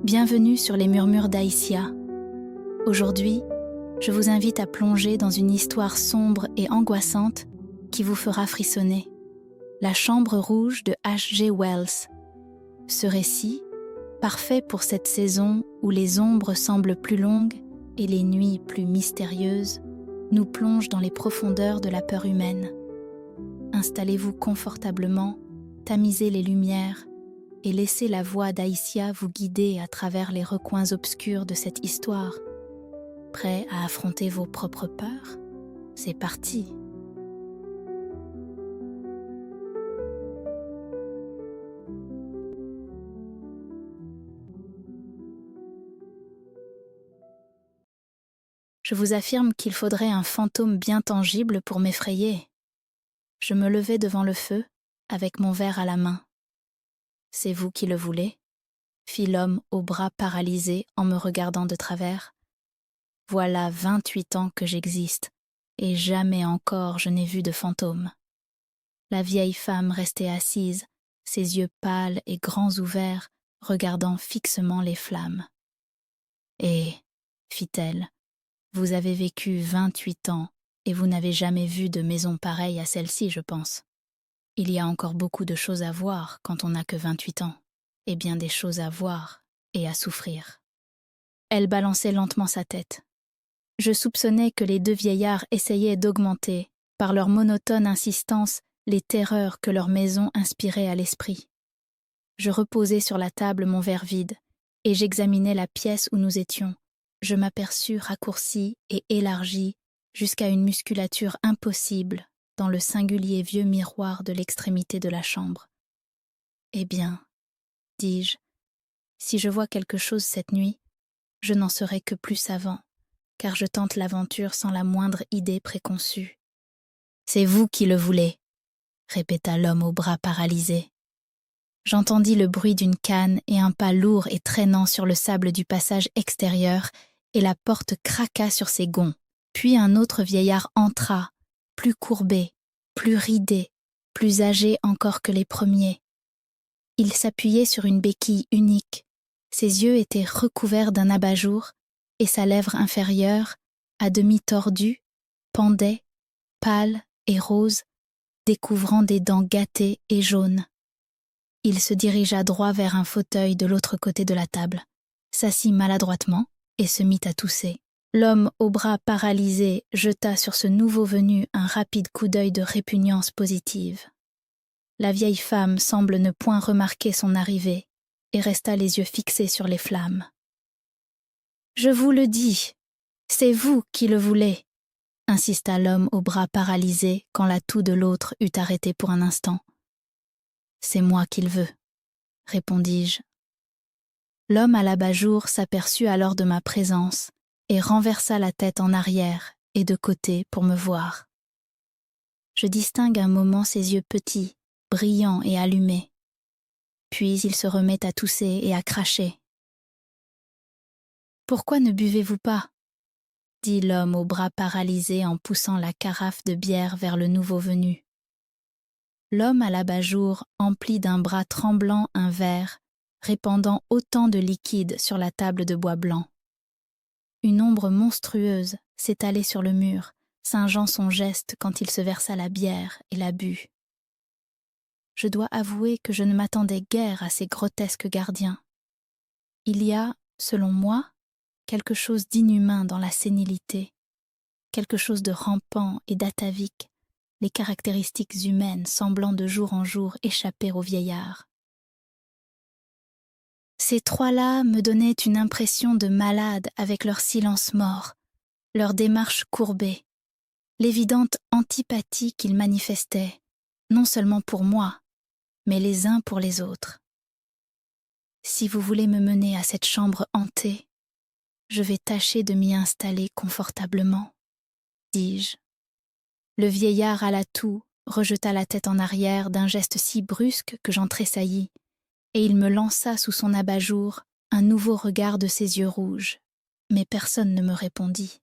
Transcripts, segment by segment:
Bienvenue sur les murmures d'Aïsia. Aujourd'hui, je vous invite à plonger dans une histoire sombre et angoissante qui vous fera frissonner. La Chambre rouge de H.G. Wells. Ce récit, parfait pour cette saison où les ombres semblent plus longues et les nuits plus mystérieuses, nous plonge dans les profondeurs de la peur humaine. Installez-vous confortablement, tamisez les lumières et laissez la voix d'Aïsia vous guider à travers les recoins obscurs de cette histoire. Prêt à affronter vos propres peurs? C'est parti! Je vous affirme qu'il faudrait un fantôme bien tangible pour m'effrayer. Je me levai devant le feu, avec mon verre à la main. « C'est vous qui le voulez ?» fit l'homme aux bras paralysés en me regardant de travers. « Voilà 28 ans que j'existe, et jamais encore je n'ai vu de fantôme. » La vieille femme restait assise, ses yeux pâles et grands ouverts, regardant fixement les flammes. « Et, fit-elle, vous avez vécu 28 ans et vous n'avez jamais vu de maison pareille à celle-ci, je pense. Il y a encore beaucoup de choses à voir quand on n'a que 28 ans, et bien des choses à voir et à souffrir. » Elle balançait lentement sa tête. Je soupçonnais que les deux vieillards essayaient d'augmenter, par leur monotone insistance, les terreurs que leur maison inspirait à l'esprit. Je reposai sur la table mon verre vide, et j'examinais la pièce où nous étions. Je m'aperçus raccourci et élargi jusqu'à une musculature impossible dans le singulier vieux miroir de l'extrémité de la chambre. « Eh bien, dis-je, si je vois quelque chose cette nuit, je n'en serai que plus savant, car je tente l'aventure sans la moindre idée préconçue. »« C'est vous qui le voulez, » répéta l'homme aux bras paralysés. J'entendis le bruit d'une canne et un pas lourd et traînant sur le sable du passage extérieur, et la porte craqua sur ses gonds. Puis un autre vieillard entra, plus courbé, plus ridé, plus âgé encore que les premiers. Il s'appuyait sur une béquille unique. Ses yeux étaient recouverts d'un abat-jour, et sa lèvre inférieure, à demi tordue, pendait, pâle et rose, découvrant des dents gâtées et jaunes. Il se dirigea droit vers un fauteuil de l'autre côté de la table, s'assit maladroitement et se mit à tousser. L'homme aux bras paralysés jeta sur ce nouveau venu un rapide coup d'œil de répugnance positive. La vieille femme semble ne point remarquer son arrivée et resta les yeux fixés sur les flammes. « Je vous le dis, c'est vous qui le voulez !» insista l'homme aux bras paralysés quand la toux de l'autre eut arrêté pour un instant. « C'est moi qu'il veut, » répondis-je. L'homme à l'abat-jour s'aperçut alors de ma présence et renversa la tête en arrière et de côté pour me voir. Je distingue un moment ses yeux petits, brillants et allumés. Puis il se remet à tousser et à cracher. « Pourquoi ne buvez-vous pas ?» dit l'homme aux bras paralysés en poussant la carafe de bière vers le nouveau venu. L'homme à l'abat-jour emplit d'un bras tremblant un verre, répandant autant de liquide sur la table de bois blanc. Une ombre monstrueuse s'étalait sur le mur, singeant son geste quand il se versa la bière et la but. Je dois avouer que je ne m'attendais guère à ces grotesques gardiens. Il y a, selon moi, quelque chose d'inhumain dans la sénilité, quelque chose de rampant et d'atavique, les caractéristiques humaines semblant de jour en jour échapper aux vieillards. Ces trois-là me donnaient une impression de malade avec leur silence mort, leur démarche courbée, l'évidente antipathie qu'ils manifestaient, non seulement pour moi, mais les uns pour les autres. Si vous voulez me mener à cette chambre hantée, je vais tâcher de m'y installer confortablement, dis-je. Le vieillard à la toux rejeta la tête en arrière d'un geste si brusque que j'en tressaillis, et il me lança sous son abat-jour un nouveau regard de ses yeux rouges. Mais personne ne me répondit.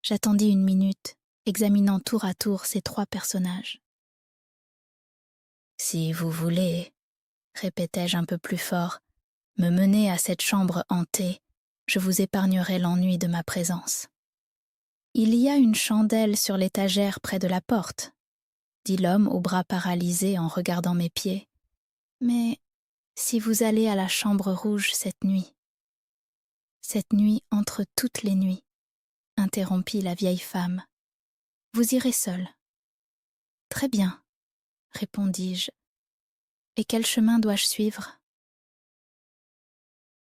J'attendis une minute, examinant tour à tour ces trois personnages. « Si vous voulez, » répétai-je un peu plus fort, Me mener à cette chambre hantée, je vous épargnerai l'ennui de ma présence. Il y a une chandelle sur l'étagère près de la porte, dit l'homme aux bras paralysés en regardant mes pieds. Mais si vous allez à la chambre rouge cette nuit entre toutes les nuits, interrompit la vieille femme, vous irez seul. Très bien, répondis-je. Et quel chemin dois-je suivre?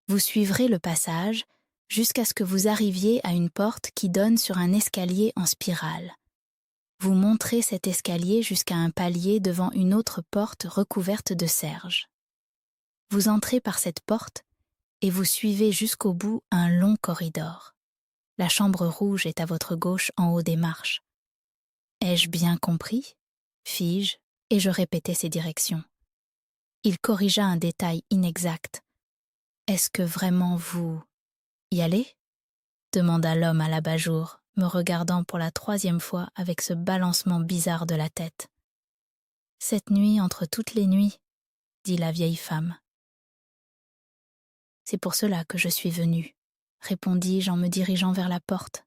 Vous suivrez le passage jusqu'à ce que vous arriviez à une porte qui donne sur un escalier en spirale. Vous montrez cet escalier jusqu'à un palier devant une autre porte recouverte de serge. Vous entrez par cette porte et vous suivez jusqu'au bout un long corridor. La chambre rouge est à votre gauche en haut des marches. Ai-je bien compris? Fis-je, et je répétai ces directions. Il corrigea un détail inexact. Est-ce que vraiment vous y allez? Demanda l'homme à l'abat-jour, me regardant pour la 3e fois avec ce balancement bizarre de la tête. Cette nuit entre toutes les nuits, dit la vieille femme. C'est pour cela que je suis venue, répondis-je en me dirigeant vers la porte.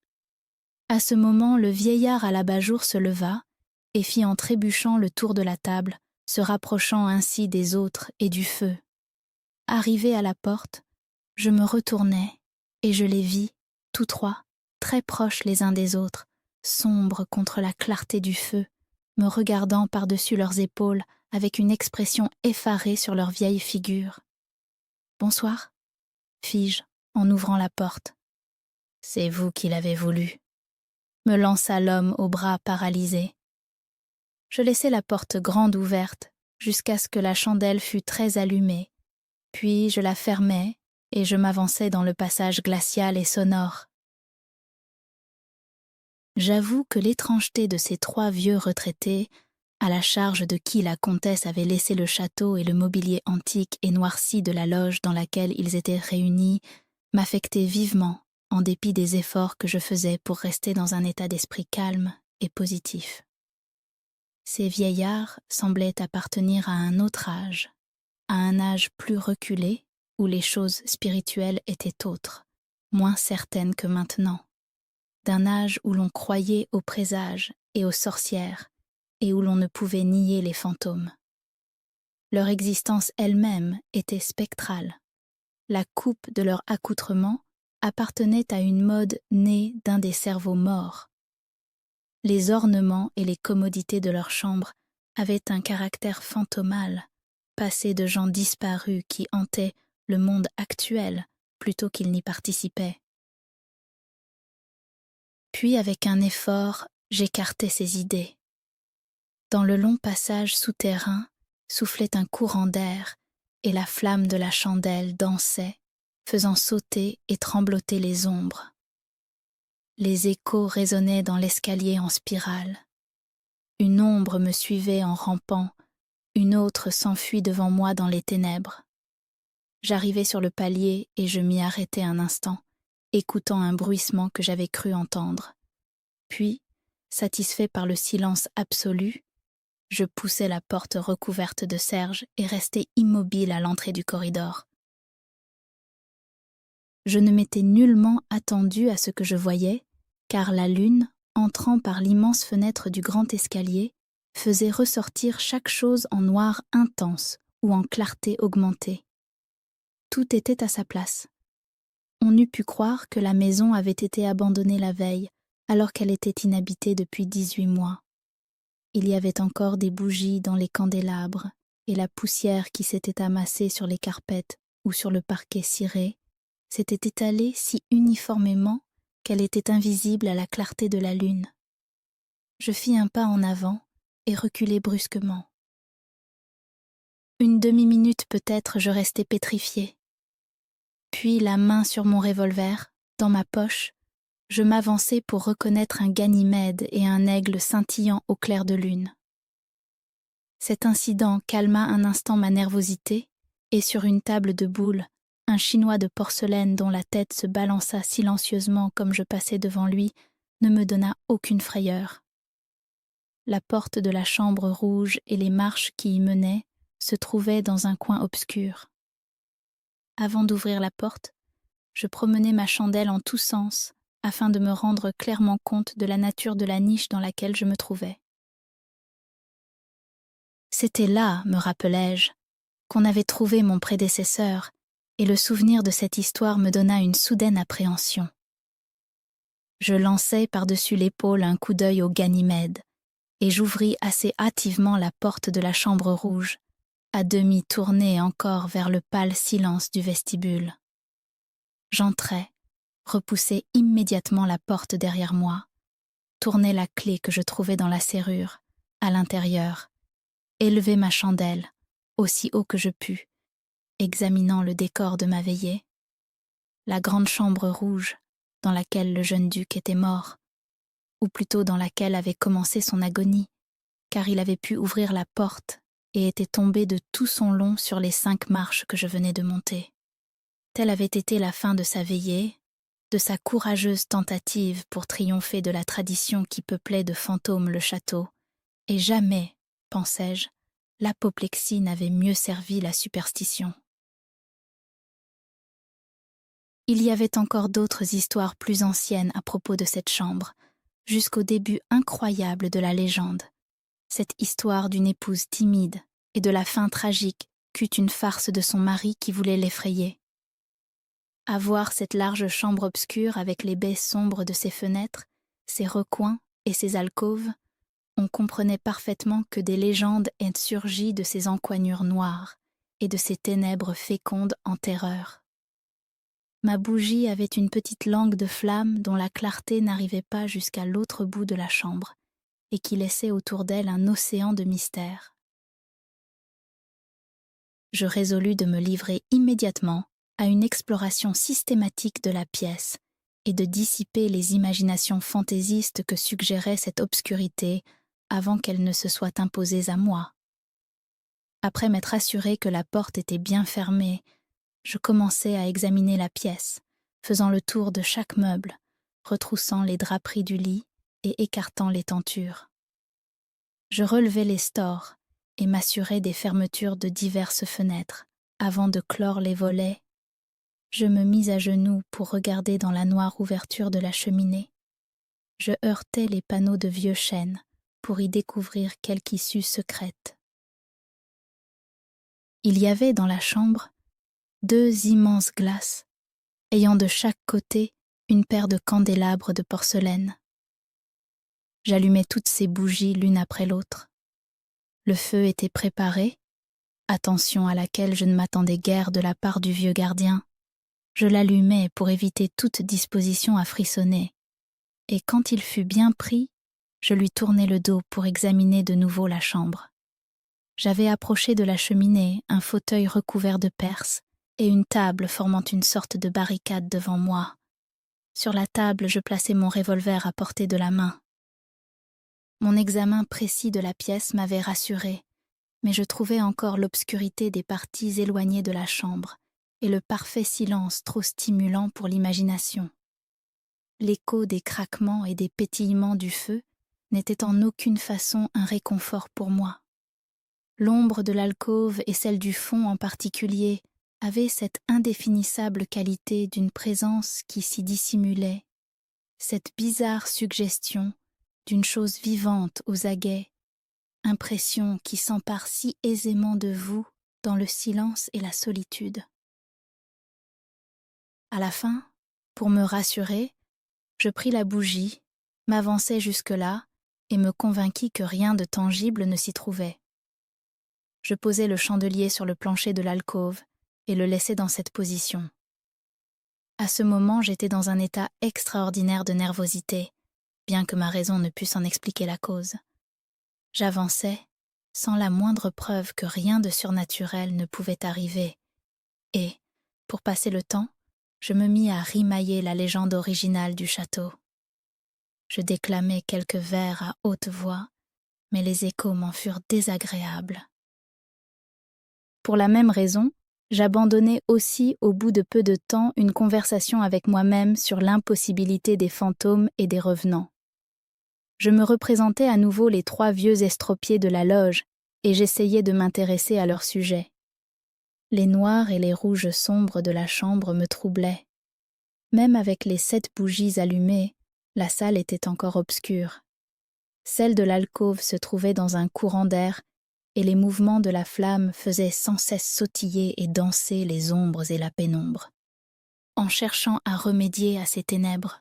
À ce moment, le vieillard à l'abat-jour se leva et fit en trébuchant le tour de la table, se rapprochant ainsi des autres et du feu. Arrivé à la porte, je me retournai et je les vis, tous trois, très proches les uns des autres, sombres contre la clarté du feu, me regardant par-dessus leurs épaules avec une expression effarée sur leurs vieilles figures. « Bonsoir », fis-je en ouvrant la porte. « C'est vous qui l'avez voulu », me lança l'homme aux bras paralysés. Je laissai la porte grande ouverte jusqu'à ce que la chandelle fût très allumée, puis je la fermai et je m'avançai dans le passage glacial et sonore. J'avoue que l'étrangeté de ces 3 vieux retraités, à la charge de qui la comtesse avait laissé le château et le mobilier antique et noirci de la loge dans laquelle ils étaient réunis, m'affectait vivement, en dépit des efforts que je faisais pour rester dans un état d'esprit calme et positif. Ces vieillards semblaient appartenir à un autre âge, à un âge plus reculé, où les choses spirituelles étaient autres, moins certaines que maintenant, d'un âge où l'on croyait aux présages et aux sorcières, et où l'on ne pouvait nier les fantômes. Leur existence elle-même était spectrale. La coupe de leur accoutrement appartenait à une mode née d'un des cerveaux morts. Les ornements et les commodités de leur chambre avaient un caractère fantomal, passé de gens disparus qui hantaient le monde actuel plutôt qu'ils n'y participaient. Puis, avec un effort, j'écartai ces idées. Dans le long passage souterrain soufflait un courant d'air et la flamme de la chandelle dansait, faisant sauter et trembloter les ombres. Les échos résonnaient dans l'escalier en spirale. Une ombre me suivait en rampant, une autre s'enfuit devant moi dans les ténèbres. J'arrivai sur le palier et je m'y arrêtai un instant, écoutant un bruissement que j'avais cru entendre. Puis, satisfait par le silence absolu, je poussai la porte recouverte de serge et restai immobile à l'entrée du corridor. Je ne m'étais nullement attendu à ce que je voyais, car la lune, entrant par l'immense fenêtre du grand escalier, faisait ressortir chaque chose en noir intense ou en clarté augmentée. Tout était à sa place. On eût pu croire que la maison avait été abandonnée la veille, alors qu'elle était inhabitée depuis 18 mois. Il y avait encore des bougies dans les candélabres, et la poussière qui s'était amassée sur les carpettes ou sur le parquet ciré s'était étalée si uniformément qu'elle était invisible à la clarté de la lune. Je fis un pas en avant et reculai brusquement. Une demi-minute peut-être je restai pétrifiée. Puis la main sur mon revolver, dans ma poche, je m'avançai pour reconnaître un Ganymède et un aigle scintillant au clair de lune. Cet incident calma un instant ma nervosité, et sur une table de boulle, un Chinois de porcelaine dont la tête se balança silencieusement comme je passais devant lui ne me donna aucune frayeur. La porte de la chambre rouge et les marches qui y menaient se trouvaient dans un coin obscur. Avant d'ouvrir la porte, je promenais ma chandelle en tous sens afin de me rendre clairement compte de la nature de la niche dans laquelle je me trouvais. C'était là, me rappelai-je, qu'on avait trouvé mon prédécesseur, et le souvenir de cette histoire me donna une soudaine appréhension. Je lançai par-dessus l'épaule un coup d'œil au Ganymède, et j'ouvris assez hâtivement la porte de la chambre rouge, à demi tournée encore vers le pâle silence du vestibule. J'entrai, repoussai immédiatement la porte derrière moi, tournai la clé que je trouvais dans la serrure, à l'intérieur, élevai ma chandelle, aussi haut que je pus, examinant le décor de ma veillée. La grande chambre rouge, dans laquelle le jeune duc était mort, ou plutôt dans laquelle avait commencé son agonie, car il avait pu ouvrir la porte et était tombé de tout son long sur les 5 marches que je venais de monter. Telle avait été la fin de sa veillée, de sa courageuse tentative pour triompher de la tradition qui peuplait de fantômes le château, et jamais, pensai-je, l'apoplexie n'avait mieux servi la superstition. Il y avait encore d'autres histoires plus anciennes à propos de cette chambre, jusqu'au début incroyable de la légende, cette histoire d'une épouse timide et de la fin tragique qu'eut une farce de son mari qui voulait l'effrayer. À voir cette large chambre obscure avec les baies sombres de ses fenêtres, ses recoins et ses alcôves, on comprenait parfaitement que des légendes aient surgi de ces encoignures noires et de ces ténèbres fécondes en terreur. Ma bougie avait une petite langue de flamme dont la clarté n'arrivait pas jusqu'à l'autre bout de la chambre et qui laissait autour d'elle un océan de mystère. Je résolus de me livrer immédiatement à une exploration systématique de la pièce et de dissiper les imaginations fantaisistes que suggérait cette obscurité avant qu'elles ne se soient imposées à moi. Après m'être assuré que la porte était bien fermée, je commençai à examiner la pièce, faisant le tour de chaque meuble, retroussant les draperies du lit et écartant les tentures. Je relevai les stores et m'assurai des fermetures de diverses fenêtres. Avant de clore les volets, je me mis à genoux pour regarder dans la noire ouverture de la cheminée. Je heurtai les panneaux de vieux chêne pour y découvrir quelque issue secrète. Il y avait dans la chambre 2 immenses glaces, ayant de chaque côté une paire de candélabres de porcelaine. J'allumai toutes ces bougies l'une après l'autre. Le feu était préparé, attention à laquelle je ne m'attendais guère de la part du vieux gardien. Je l'allumai pour éviter toute disposition à frissonner, et quand il fut bien pris, je lui tournai le dos pour examiner de nouveau la chambre. J'avais approché de la cheminée un fauteuil recouvert de perse et une table formant une sorte de barricade devant moi. Sur la table, je plaçai mon revolver à portée de la main. Mon examen précis de la pièce m'avait rassuré, mais je trouvais encore l'obscurité des parties éloignées de la chambre et le parfait silence trop stimulant pour l'imagination. L'écho des craquements et des pétillements du feu n'était en aucune façon un réconfort pour moi. L'ombre de l'alcôve et celle du fond en particulier avaient cette indéfinissable qualité d'une présence qui s'y dissimulait, cette bizarre suggestion d'une chose vivante aux aguets, impression qui s'empare si aisément de vous dans le silence et la solitude. À la fin, pour me rassurer, je pris la bougie, m'avançai jusque-là et me convainquis que rien de tangible ne s'y trouvait. Je posai le chandelier sur le plancher de l'alcôve et le laissai dans cette position. À ce moment, j'étais dans un état extraordinaire de nervosité, bien que ma raison ne pût s'en expliquer la cause. J'avançais, sans la moindre preuve que rien de surnaturel ne pouvait arriver, et, pour passer le temps, je me mis à rimailler la légende originale du château. Je déclamai quelques vers à haute voix, mais les échos m'en furent désagréables. Pour la même raison, j'abandonnai aussi au bout de peu de temps une conversation avec moi-même sur l'impossibilité des fantômes et des revenants. Je me représentais à nouveau les 3 vieux estropiés de la loge et j'essayais de m'intéresser à leur sujet. Les noirs et les rouges sombres de la chambre me troublaient. Même avec les 7 bougies allumées, la salle était encore obscure. Celle de l'alcôve se trouvait dans un courant d'air, et les mouvements de la flamme faisaient sans cesse sautiller et danser les ombres et la pénombre. En cherchant à remédier à ces ténèbres,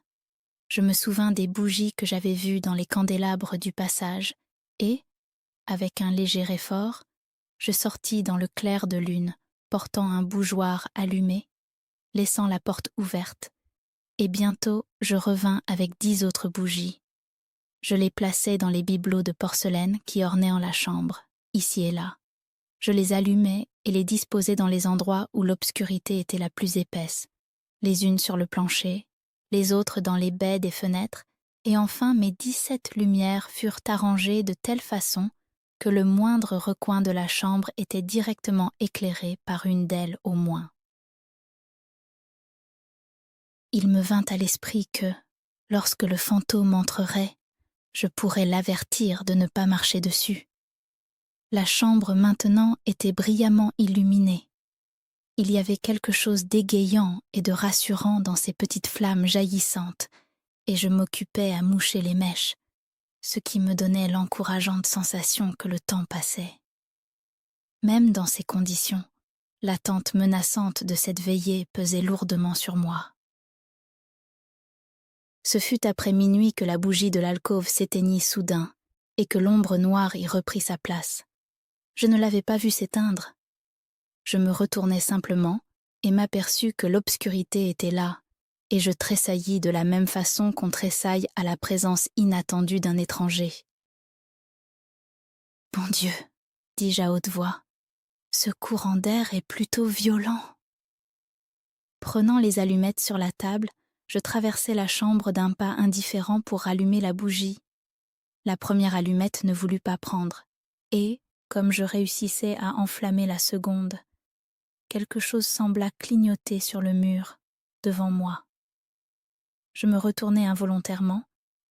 je me souvins des bougies que j'avais vues dans les candélabres du passage, et, avec un léger effort, je sortis dans le clair de lune, portant un bougeoir allumé, laissant la porte ouverte, et bientôt je revins avec 10 autres bougies. Je les plaçai dans les bibelots de porcelaine qui ornaient en la chambre, ici et là. Je les allumai et les disposai dans les endroits où l'obscurité était la plus épaisse, les unes sur le plancher, les autres dans les baies des fenêtres, et enfin mes 17 lumières furent arrangées de telle façon que le moindre recoin de la chambre était directement éclairé par une d'elles au moins. Il me vint à l'esprit que, lorsque le fantôme entrerait, je pourrais l'avertir de ne pas marcher dessus. La chambre maintenant était brillamment illuminée. Il y avait quelque chose d'égayant et de rassurant dans ces petites flammes jaillissantes, et je m'occupais à moucher les mèches, ce qui me donnait l'encourageante sensation que le temps passait. Même dans ces conditions, l'attente menaçante de cette veillée pesait lourdement sur moi. Ce fut après minuit que la bougie de l'alcôve s'éteignit soudain et que l'ombre noire y reprit sa place. Je ne l'avais pas vue s'éteindre. Je me retournai simplement et m'aperçus que l'obscurité était là, et je tressaillis de la même façon qu'on tressaille à la présence inattendue d'un étranger. « Mon Dieu !» dis-je à haute voix, « ce courant d'air est plutôt violent. » Prenant les allumettes sur la table, je traversai la chambre d'un pas indifférent pour rallumer la bougie. La première allumette ne voulut pas prendre, et, comme je réussissais à enflammer la seconde, quelque chose sembla clignoter sur le mur, devant moi. Je me retournai involontairement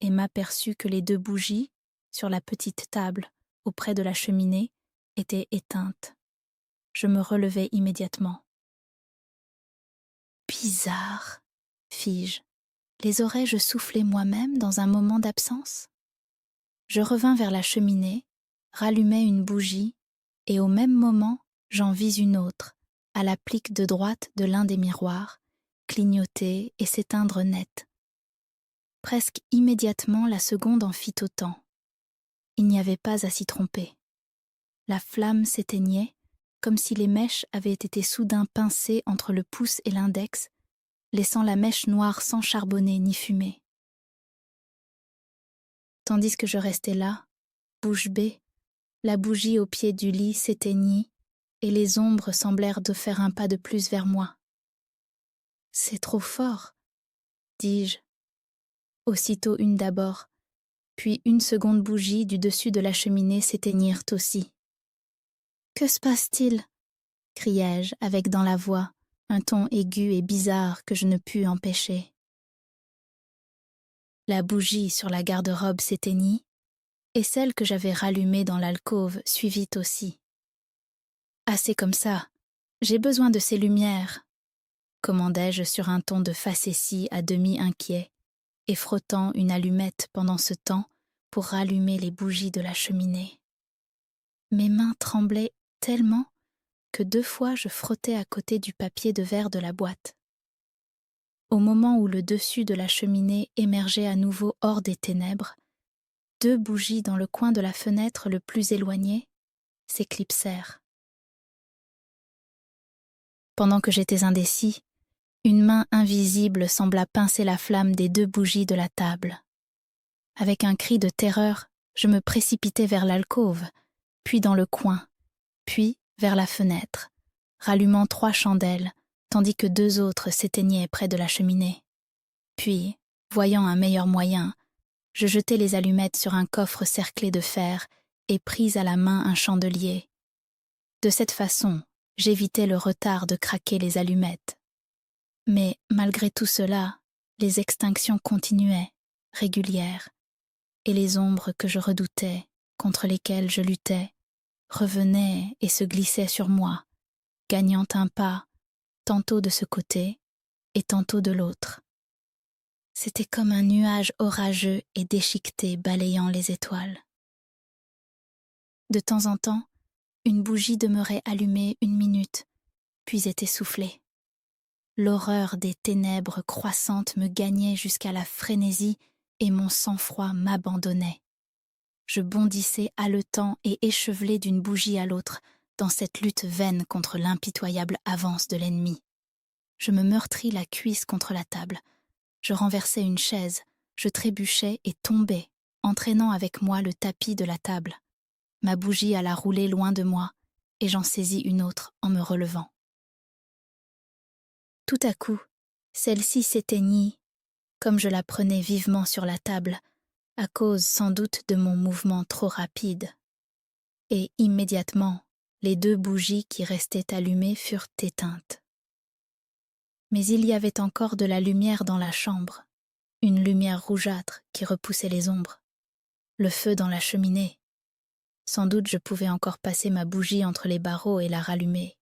et m'aperçus que les 2 bougies, sur la petite table, auprès de la cheminée, étaient éteintes. Je me relevai immédiatement. « Bizarre !» fis-je. Les aurais-je soufflées moi-même dans un moment d'absence ? Je revins vers la cheminée, rallumai une bougie, et au même moment, j'en vis une autre, à la plique de droite de l'un des miroirs, clignoter et s'éteindre net. Presque immédiatement, la seconde en fit autant. Il n'y avait pas à s'y tromper. La flamme s'éteignait, comme si les mèches avaient été soudain pincées entre le pouce et l'index, laissant la mèche noire sans charbonner ni fumer. Tandis que je restais là, bouche bée, la bougie au pied du lit s'éteignit et les ombres semblèrent de faire un pas de plus vers moi. « C'est trop fort !» dis-je. Aussitôt une d'abord, puis une seconde bougie du dessus de la cheminée s'éteignirent aussi. « Que se passe-t-il » criai-je avec dans la voix un ton aigu et bizarre que je ne pus empêcher. La bougie sur la garde-robe s'éteignit, et celle que j'avais rallumée dans l'alcôve suivit aussi. « Assez comme ça, j'ai besoin de ces lumières » commandai-je sur un ton de facétie à demi inquiet, et frottant une allumette pendant ce temps pour rallumer les bougies de la cheminée. Mes mains tremblaient tellement que 2 fois je frottais à côté du papier de verre de la boîte. Au moment où le dessus de la cheminée émergeait à nouveau hors des ténèbres, 2 bougies dans le coin de la fenêtre le plus éloigné s'éclipsèrent. Pendant que j'étais indécis, une main invisible sembla pincer la flamme des 2 bougies de la table. Avec un cri de terreur, je me précipitai vers l'alcôve, puis dans le coin, puis vers la fenêtre, rallumant 3 chandelles, tandis que 2 autres s'éteignaient près de la cheminée. Puis, voyant un meilleur moyen, je jetai les allumettes sur un coffre cerclé de fer et pris à la main un chandelier. De cette façon, j'évitais le retard de craquer les allumettes. Mais malgré tout cela, les extinctions continuaient, régulières, et les ombres que je redoutais, contre lesquelles je luttais, revenaient et se glissaient sur moi, gagnant un pas, tantôt de ce côté et tantôt de l'autre. C'était comme un nuage orageux et déchiqueté balayant les étoiles. De temps en temps, une bougie demeurait allumée 1 minute, puis était soufflée. L'horreur des ténèbres croissantes me gagnait jusqu'à la frénésie et mon sang-froid m'abandonnait. Je bondissais haletant et échevelé d'une bougie à l'autre dans cette lutte vaine contre l'impitoyable avance de l'ennemi. Je me meurtris la cuisse contre la table. Je renversais une chaise, je trébuchais et tombais, entraînant avec moi le tapis de la table. Ma bougie alla rouler loin de moi, et j'en saisis une autre en me relevant. Tout à coup, celle-ci s'éteignit, comme je la prenais vivement sur la table, à cause sans doute de mon mouvement trop rapide. Et immédiatement, les 2 bougies qui restaient allumées furent éteintes. Mais il y avait encore de la lumière dans la chambre, une lumière rougeâtre qui repoussait les ombres, le feu dans la cheminée. Sans doute je pouvais encore passer ma bougie entre les barreaux et la rallumer.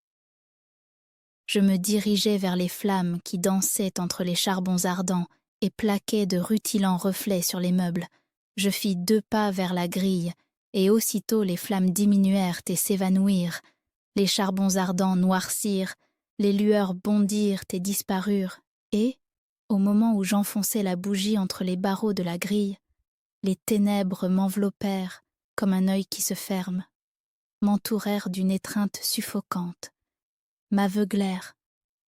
Je me dirigeais vers les flammes qui dansaient entre les charbons ardents et plaquaient de rutilants reflets sur les meubles. Je fis 2 pas vers la grille, et aussitôt les flammes diminuèrent et s'évanouirent. Les charbons ardents noircirent, les lueurs bondirent et disparurent, et, au moment où j'enfonçais la bougie entre les barreaux de la grille, les ténèbres m'enveloppèrent comme un œil qui se ferme, m'entourèrent d'une étreinte suffocante, m'aveuglèrent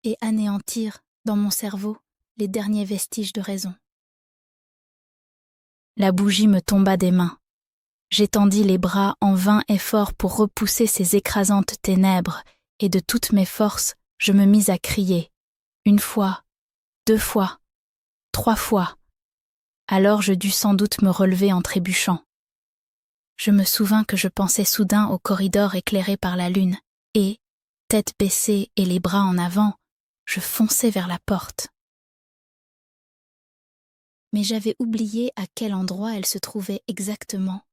et anéantirent dans mon cerveau les derniers vestiges de raison. La bougie me tomba des mains. J'étendis les bras en vain effort pour repousser ces écrasantes ténèbres, et de toutes mes forces, je me mis à crier. 1 fois, 2 fois, 3 fois. Alors je dus sans doute me relever en trébuchant. Je me souvins que je pensais soudain au corridor éclairé par la lune, et, tête baissée et les bras en avant, je fonçai vers la porte. Mais j'avais oublié à quel endroit elle se trouvait exactement,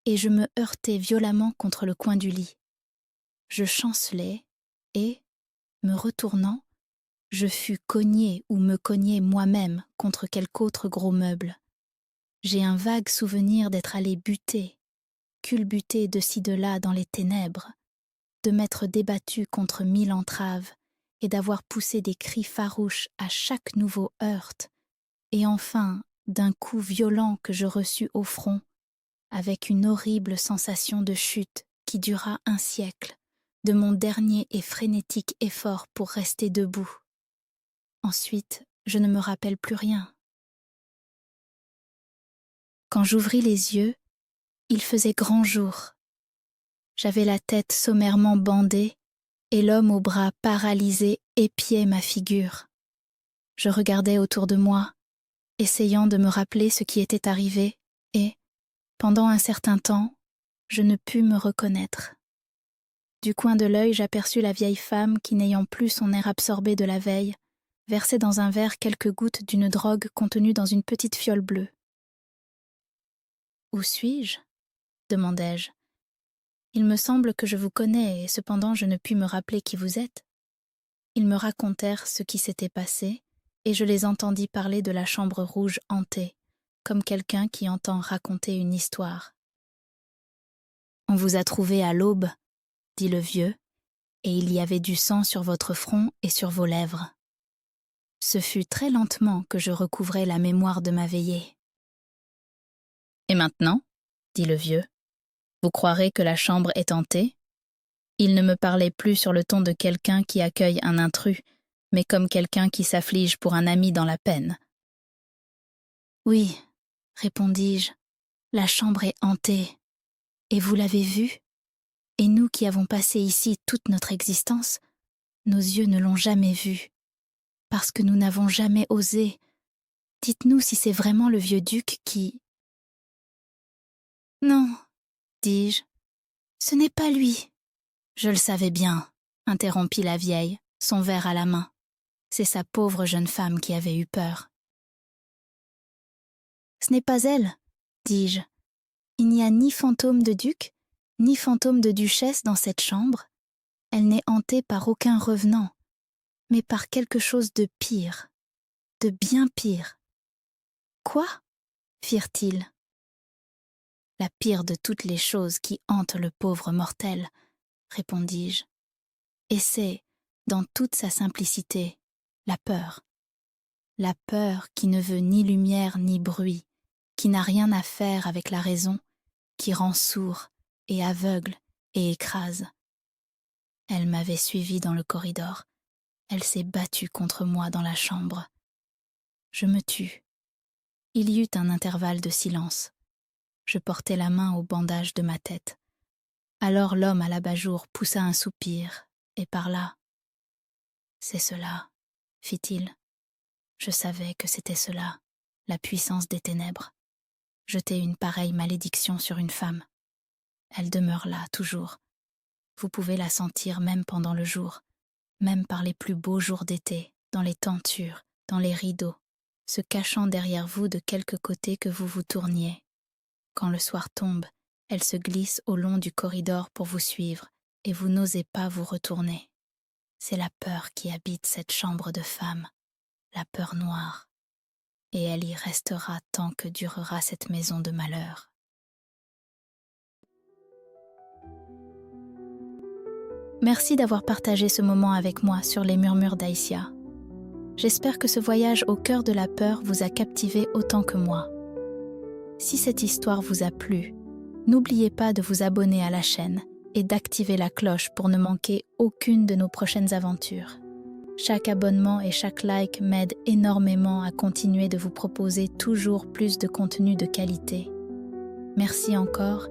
et je me heurtai violemment contre le coin du lit. Je chancelai, et, me retournant, je fus cogné ou me cogné moi-même contre quelque autre gros meuble. J'ai un vague souvenir d'être allé buter, culbuter de ci de là dans les ténèbres, de m'être débattu contre 1000 entraves et d'avoir poussé des cris farouches à chaque nouveau heurt, et enfin d'un coup violent que je reçus au front, avec une horrible sensation de chute qui dura 1 siècle, de mon dernier et frénétique effort pour rester debout. Ensuite, je ne me rappelle plus rien. Quand j'ouvris les yeux, il faisait grand jour. J'avais la tête sommairement bandée et l'homme aux bras paralysés épiait ma figure. Je regardais autour de moi, essayant de me rappeler ce qui était arrivé, et, pendant un certain temps, je ne pus me reconnaître. Du coin de l'œil, j'aperçus la vieille femme qui, n'ayant plus son air absorbé de la veille, versait dans un verre quelques gouttes d'une drogue contenue dans une petite fiole bleue. « Où suis-je » demandai-je. « Il me semble que je vous connais, et cependant je ne puis me rappeler qui vous êtes. » Ils me racontèrent ce qui s'était passé, et je les entendis parler de la chambre rouge hantée, comme quelqu'un qui entend raconter une histoire. « On vous a trouvé à l'aube, » dit le vieux, « et il y avait du sang sur votre front et sur vos lèvres. » Ce fut très lentement que je recouvrai la mémoire de ma veillée. « Et maintenant, » dit le vieux, « vous croirez que la chambre est hantée ? » Il ne me parlait plus sur le ton de quelqu'un qui accueille un intrus, mais comme quelqu'un qui s'afflige pour un ami dans la peine. « Oui, répondis-je, la chambre est hantée. Et vous l'avez vue ? Et nous qui avons passé ici toute notre existence, nos yeux ne l'ont jamais vue. Parce que nous n'avons jamais osé. Dites-nous si c'est vraiment le vieux duc qui... » « Non, dis-je, ce n'est pas lui. » « Je le savais bien, » interrompit la vieille, son verre à la main. C'est sa pauvre jeune femme qui avait eu peur. « Ce n'est pas elle, » dis-je. « Il n'y a ni fantôme de duc, ni fantôme de duchesse dans cette chambre. Elle n'est hantée par aucun revenant, mais par quelque chose de pire, de bien pire. Quoi? Firent-ils. La pire de toutes les choses qui hantent le pauvre mortel, répondis-je. Et c'est, dans toute sa simplicité, la peur. La peur qui ne veut ni lumière ni bruit, qui n'a rien à faire avec la raison, qui rend sourd et aveugle et écrase. Elle m'avait suivi dans le corridor. Elle s'est battue contre moi dans la chambre. Je me tus. Il y eut un intervalle de silence. Je portais la main au bandage de ma tête. Alors l'homme à l'abat-jour poussa un soupir et parla. « C'est cela, fit-il. Je savais que c'était cela, la puissance des ténèbres. Jeter une pareille malédiction sur une femme. Elle demeure là, toujours. Vous pouvez la sentir même pendant le jour, même par les plus beaux jours d'été, dans les tentures, dans les rideaux, se cachant derrière vous de quelque côté que vous vous tourniez. Quand le soir tombe, elle se glisse au long du corridor pour vous suivre, et vous n'osez pas vous retourner. C'est la peur qui habite cette chambre de femme, la peur noire, et elle y restera tant que durera cette maison de malheur. » Merci d'avoir partagé ce moment avec moi sur les murmures d'Aïsia. J'espère que ce voyage au cœur de la peur vous a captivé autant que moi. Si cette histoire vous a plu, n'oubliez pas de vous abonner à la chaîne et d'activer la cloche pour ne manquer aucune de nos prochaines aventures. Chaque abonnement et chaque like m'aident énormément à continuer de vous proposer toujours plus de contenu de qualité. Merci encore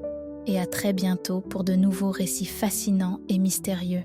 et à très bientôt pour de nouveaux récits fascinants et mystérieux.